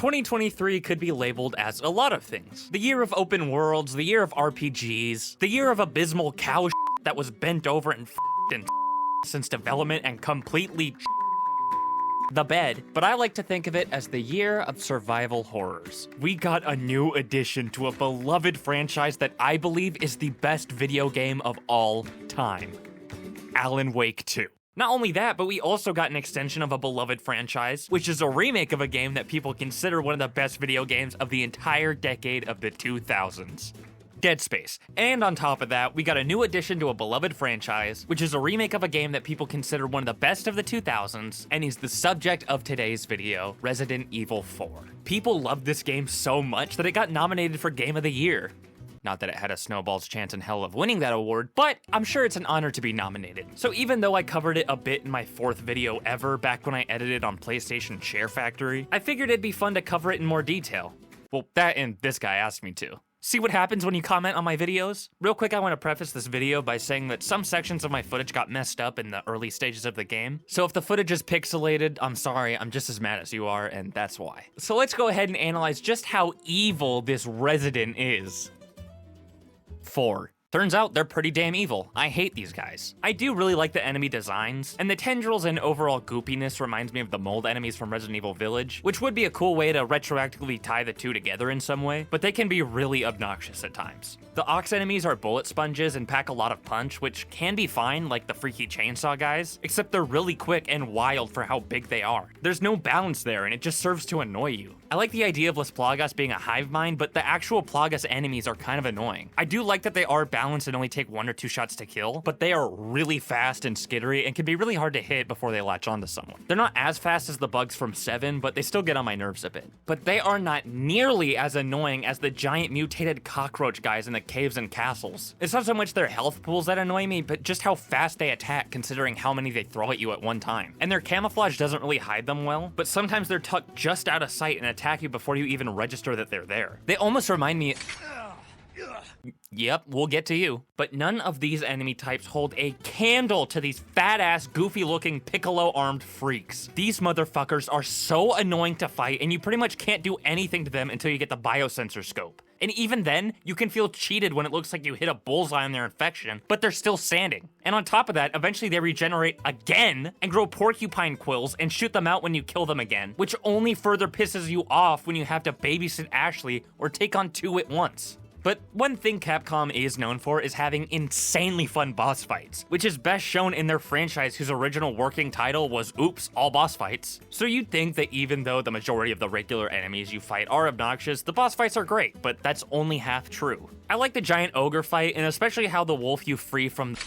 2023 could be labeled as a lot of things. The year of open worlds, the year of RPGs, the year of abysmal cow that was bent over and since development and completely the bed, but I like to think of it as the year of survival horrors. We got a new addition to a beloved franchise that I believe is the best video game of all time. Alan Wake 2. Not only that, but we also got an extension of a beloved franchise, which is a remake of a game that people consider one of the best video games of the entire decade of the 2000s. Dead Space. And on top of that, we got a new addition to a beloved franchise, which is a remake of a game that people consider one of the best of the 2000s, and is the subject of today's video, Resident Evil 4. People loved this game so much that it got nominated for Game of the Year. Not that it had a snowball's chance in hell of winning that award, but I'm sure it's an honor to be nominated. So even though I covered it a bit in my 4th video ever back when I edited on PlayStation Share Factory, I figured it'd be fun to cover it in more detail. Well, that and this guy asked me to. See what happens when you comment on my videos? Real quick, I want to preface this video by saying that some sections of my footage got messed up in the early stages of the game. So if the footage is pixelated, I'm sorry, I'm just as mad as you are, and that's why. So let's go ahead and analyze just how evil this Resident is. 4. Turns out they're pretty damn evil. I hate these guys. I do really like the enemy designs, and the tendrils and overall goopiness reminds me of the mold enemies from Resident Evil Village, which would be a cool way to retroactively tie the two together in some way, but they can be really obnoxious at times. The Ox enemies are bullet sponges and pack a lot of punch, which can be fine, like the freaky chainsaw guys, except they're really quick and wild for how big they are. There's no balance there, and it just serves to annoy you. I like the idea of Las Plagas being a hive mind, but the actual Plagas enemies are kind of annoying. I do like that they are balanced and only take 1 or 2 shots to kill, but they are really fast and skittery and can be really hard to hit before they latch onto someone. They're not as fast as the bugs from 7, but they still get on my nerves a bit. But they are not nearly as annoying as the giant mutated cockroach guys in the caves and castles. It's not so much their health pools that annoy me, but just how fast they attack considering how many they throw at you at one time. And their camouflage doesn't really hide them well, but sometimes they're tucked just out of sight and attack you before you even register that they're there. They almost remind me... Yep, we'll get to you. But none of these enemy types hold a candle to these fat-ass, goofy-looking Piccolo-armed freaks. These motherfuckers are so annoying to fight, and you pretty much can't do anything to them until you get the biosensor scope. And even then, you can feel cheated when it looks like you hit a bullseye on their infection, but they're still standing. And on top of that, eventually they regenerate again and grow porcupine quills and shoot them out when you kill them again, which only further pisses you off when you have to babysit Ashley or take on 2 at once. But one thing Capcom is known for is having insanely fun boss fights, which is best shown in their franchise whose original working title was Oops, All Boss Fights. So you'd think that even though the majority of the regular enemies you fight are obnoxious, the boss fights are great, but that's only half true. I like the giant ogre fight, and especially how the wolf you free from...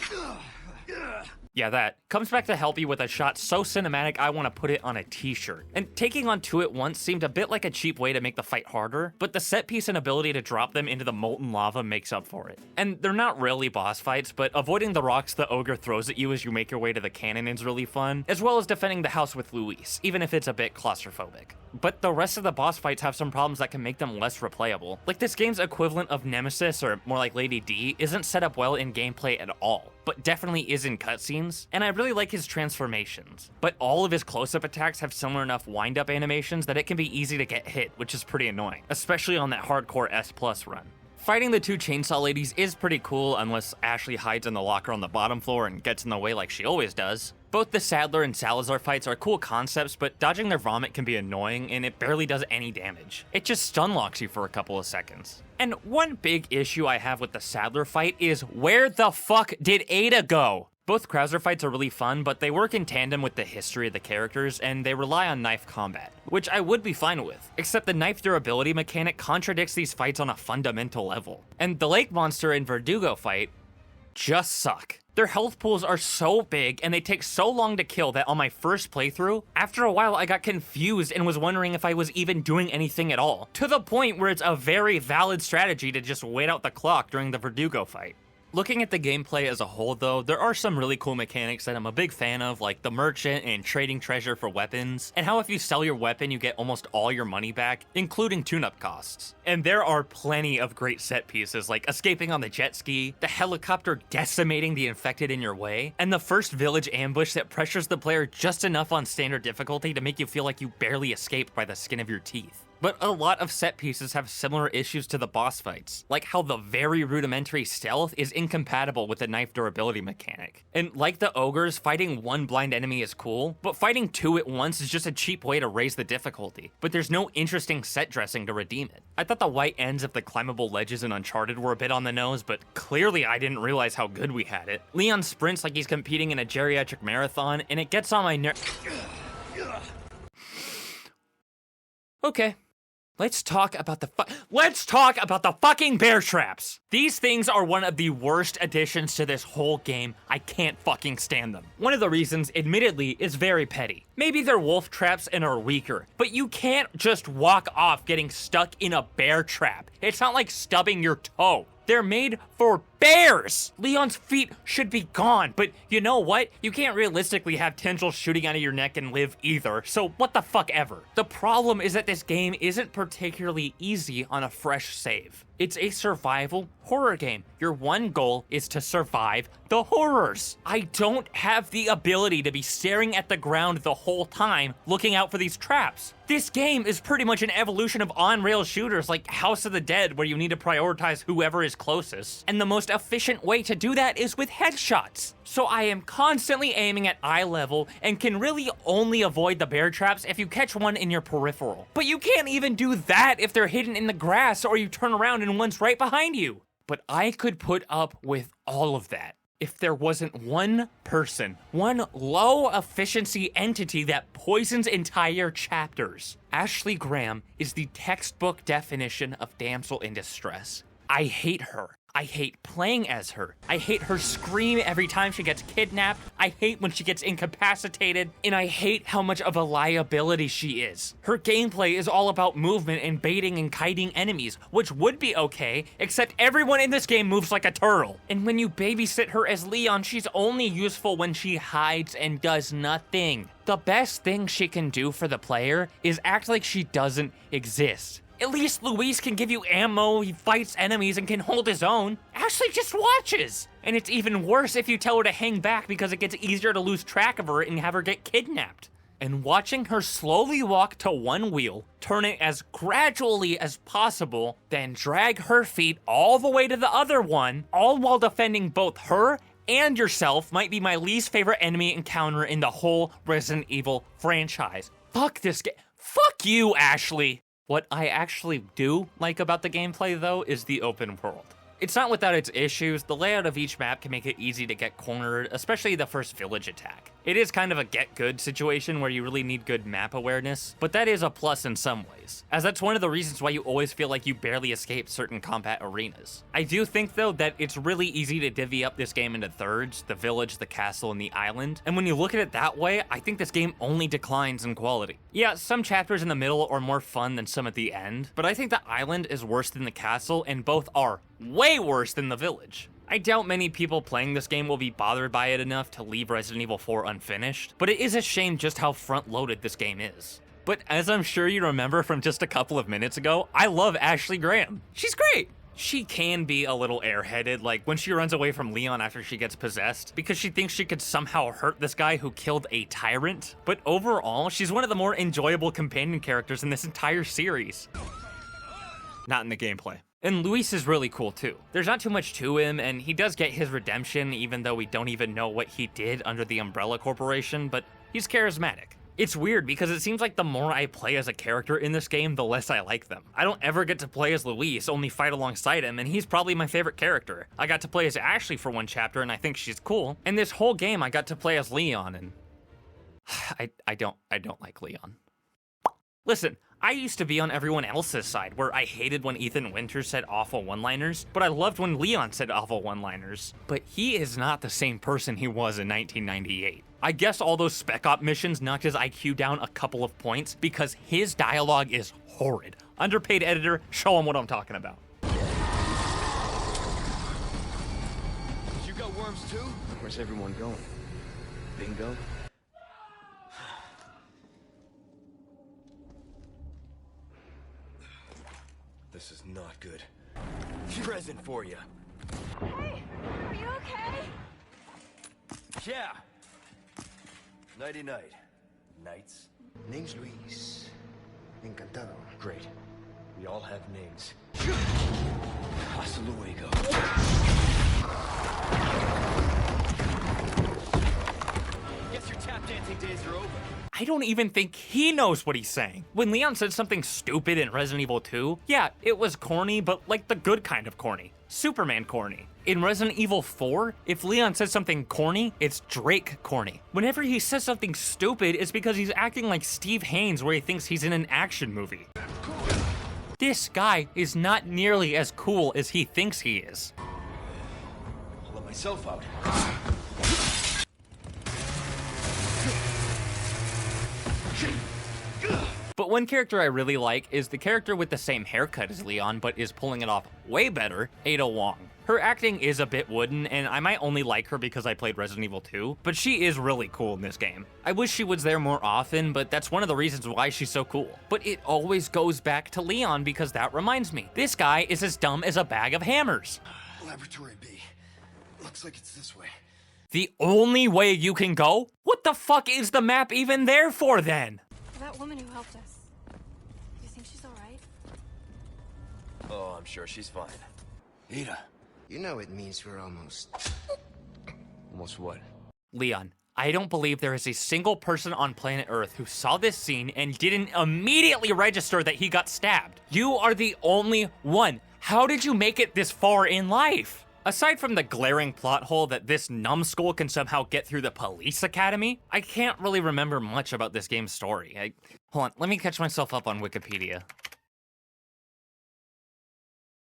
Yeah, that comes back to help you with a shot so cinematic I want to put it on a t-shirt. And taking on 2 at once seemed a bit like a cheap way to make the fight harder, but the set piece and ability to drop them into the molten lava makes up for it. And they're not really boss fights, but avoiding the rocks the ogre throws at you as you make your way to the cannon is really fun, as well as defending the house with Luis, even if it's a bit claustrophobic. But the rest of the boss fights have some problems that can make them less replayable. Like this game's equivalent of Nemesis, or more like Lady D, isn't set up well in gameplay at all, but definitely is in cutscenes, and I really like his transformations. But all of his close-up attacks have similar enough wind-up animations that it can be easy to get hit, which is pretty annoying, especially on that hardcore S+ run. Fighting the 2 chainsaw ladies is pretty cool unless Ashley hides in the locker on the bottom floor and gets in the way like she always does. Both the Sadler and Salazar fights are cool concepts, but dodging their vomit can be annoying and it barely does any damage. It just stun locks you for a couple of seconds. And one big issue I have with the Sadler fight is where the fuck did Ada go? Both Krauser fights are really fun, but they work in tandem with the history of the characters, and they rely on knife combat, which I would be fine with, except the knife durability mechanic contradicts these fights on a fundamental level. And the Lake Monster and Verdugo fight just suck. Their health pools are so big and they take so long to kill that on my first playthrough, after a while I got confused and was wondering if I was even doing anything at all, to the point where it's a very valid strategy to just wait out the clock during the Verdugo fight. Looking at the gameplay as a whole though, there are some really cool mechanics that I'm a big fan of, like the merchant and trading treasure for weapons, and how if you sell your weapon you get almost all your money back, including tune-up costs. And there are plenty of great set pieces, like escaping on the jet ski, the helicopter decimating the infected in your way, and the first village ambush that pressures the player just enough on standard difficulty to make you feel like you barely escaped by the skin of your teeth. But a lot of set pieces have similar issues to the boss fights, like how the very rudimentary stealth is incompatible with the knife durability mechanic. And like the ogres, fighting one blind enemy is cool, but fighting two at once is just a cheap way to raise the difficulty, but there's no interesting set dressing to redeem it. I thought the white ends of the climbable ledges in Uncharted were a bit on the nose, but clearly I didn't realize how good we had it. Leon sprints like he's competing in a geriatric marathon, and it gets on my Okay. Let's talk about the fucking bear traps. These things are one of the worst additions to this whole game. I can't fucking stand them. One of the reasons, admittedly, is very petty. Maybe they're wolf traps and are weaker, but you can't just walk off getting stuck in a bear trap. It's not like stubbing your toe. They're made for bears! Leon's feet should be gone, but you know what? You can't realistically have tendrils shooting out of your neck and live either, so what the fuck ever. The problem is that this game isn't particularly easy on a fresh save. It's a survival horror game. Your one goal is to survive the horrors. I don't have the ability to be staring at the ground the whole time looking out for these traps. This game is pretty much an evolution of on-rail shooters like House of the Dead, where you need to prioritize whoever is closest, and the most efficient way to do that is with headshots. So I am constantly aiming at eye level and can really only avoid the bear traps if you catch one in your peripheral. But you can't even do that if they're hidden in the grass or you turn around and one's right behind you. But I could put up with all of that if there wasn't one person, one low efficiency entity that poisons entire chapters. Ashley Graham is the textbook definition of damsel in distress. I hate her. I hate playing as her. I hate her scream every time she gets kidnapped. I hate when she gets incapacitated. And I hate how much of a liability she is. Her gameplay is all about movement and baiting and kiting enemies, which would be okay, except everyone in this game moves like a turtle. And when you babysit her as Leon, she's only useful when she hides and does nothing. The best thing she can do for the player is act like she doesn't exist. At least Luis can give you ammo, he fights enemies, and can hold his own. Ashley just watches. And it's even worse if you tell her to hang back because it gets easier to lose track of her and have her get kidnapped. And watching her slowly walk to one wheel, turn it as gradually as possible, then drag her feet all the way to the other one, all while defending both her and yourself, might be my least favorite enemy encounter in the whole Resident Evil franchise. Fuck this game. Fuck you, Ashley. What I actually do like about the gameplay, though, is the open world. It's not without its issues. The layout of each map can make it easy to get cornered, especially the first village attack. It is kind of a get good situation where you really need good map awareness, but that is a plus in some ways, as that's one of the reasons why you always feel like you barely escape certain combat arenas. I do think, though, that it's really easy to divvy up this game into thirds: the village, the castle, and the island. And when you look at it that way, I think this game only declines in quality. Yeah, some chapters in the middle are more fun than some at the end, but I think the island is worse than the castle, and both are way worse than the village. I doubt many people playing this game will be bothered by it enough to leave Resident Evil 4 unfinished, but it is a shame just how front-loaded this game is. But as I'm sure you remember from just a couple of minutes ago, I love Ashley Graham. She's great. She can be a little airheaded, like when she runs away from Leon after she gets possessed, because she thinks she could somehow hurt this guy who killed a tyrant. But overall, she's one of the more enjoyable companion characters in this entire series. Not in the gameplay. And Luis is really cool too. There's not too much to him, and he does get his redemption even though we don't even know what he did under the Umbrella Corporation, but he's charismatic. It's weird because it seems like the more I play as a character in this game, the less I like them. I don't ever get to play as Luis, only fight alongside him, and he's probably my favorite character. I got to play as Ashley for one chapter, and I think she's cool. And this whole game, I got to play as Leon, and I don't like Leon. Listen, I used to be on everyone else's side, where I hated when Ethan Winters said awful one-liners, but I loved when Leon said awful one-liners. But he is not the same person he was in 1998. I guess all those Spec Op missions knocked his IQ down a couple of points because his dialogue is horrid. Underpaid editor, show him what I'm talking about. You got worms too? Where's everyone going? Bingo? This is not good. Present for you. Hey, are you okay? Yeah. Nighty night. Nights. Name's Luis. Encantado. Great. We all have names. Hasta luego. Guess your tap dancing days are over. I don't even think he knows what he's saying. When Leon said something stupid in Resident Evil 2, yeah, it was corny, but like the good kind of corny. Superman corny. In Resident Evil 4, if Leon says something corny, it's Drake corny. Whenever he says something stupid, it's because he's acting like Steve Haynes where he thinks he's in an action movie. This guy is not nearly as cool as he thinks he is. I'll let myself out. But one character I really like is the character with the same haircut as Leon, but is pulling it off way better, Ada Wong. Her acting is a bit wooden, and I might only like her because I played Resident Evil 2, but she is really cool in this game. I wish she was there more often, but that's one of the reasons why she's so cool. But it always goes back to Leon because that reminds me, this guy is as dumb as a bag of hammers. Laboratory B. Looks like it's this way. The only way you can go? What the fuck is the map even there for then? That woman who helped us. You think she's alright? Oh, I'm sure she's fine. Ada. You know it means we're almost... Almost what? Leon, I don't believe there is a single person on planet Earth who saw this scene and didn't immediately register that he got stabbed. You are the only one. How did you make it this far in life? Aside from the glaring plot hole that this numbskull can somehow get through the police academy, I can't really remember much about this game's story. Hold on, let me catch myself up on Wikipedia.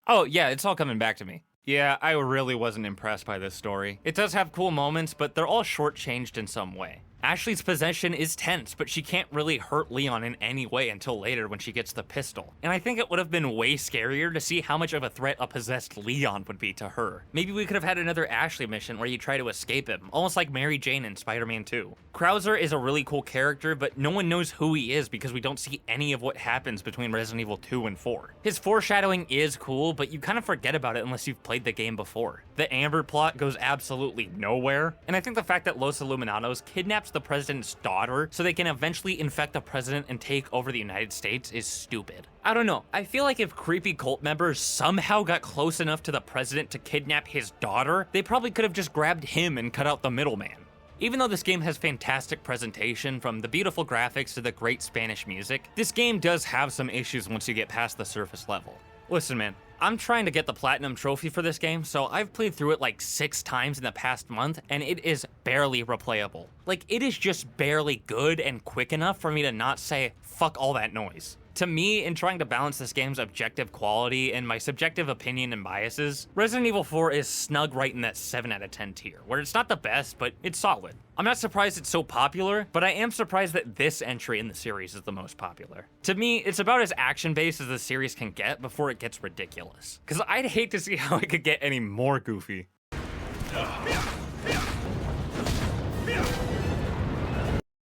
Oh yeah, it's all coming back to me. Yeah, I really wasn't impressed by this story. It does have cool moments, but they're all shortchanged in some way. Ashley's possession is tense, but she can't really hurt Leon in any way until later when she gets the pistol. And I think it would have been way scarier to see how much of a threat a possessed Leon would be to her. Maybe we could have had another Ashley mission where you try to escape him, almost like Mary Jane in Spider-Man 2. Krauser is a really cool character, but no one knows who he is because we don't see any of what happens between Resident Evil 2 and 4. His foreshadowing is cool, but you kind of forget about it unless you've played the game before. The Amber plot goes absolutely nowhere, and I think the fact that Los Illuminados kidnaps the president's daughter so they can eventually infect the president and take over the United States is stupid. I don't know, I feel like if creepy cult members somehow got close enough to the president to kidnap his daughter, they probably could have just grabbed him and cut out the middleman. Even though this game has fantastic presentation, from the beautiful graphics to the great Spanish music, this game does have some issues once you get past the surface level. Listen man, I'm trying to get the Platinum Trophy for this game, so I've played through it like 6 times in the past month, and it is barely replayable. Like, it is just barely good and quick enough for me to not say, fuck all that noise. To me, in trying to balance this game's objective quality and my subjective opinion and biases, Resident Evil 4 is snug right in that 7 out of 10 tier, where it's not the best, but it's solid. I'm not surprised it's so popular, but I am surprised that this entry in the series is the most popular. To me, it's about as action-based as the series can get before it gets ridiculous. Because I'd hate to see how it could get any more goofy.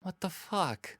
What the fuck?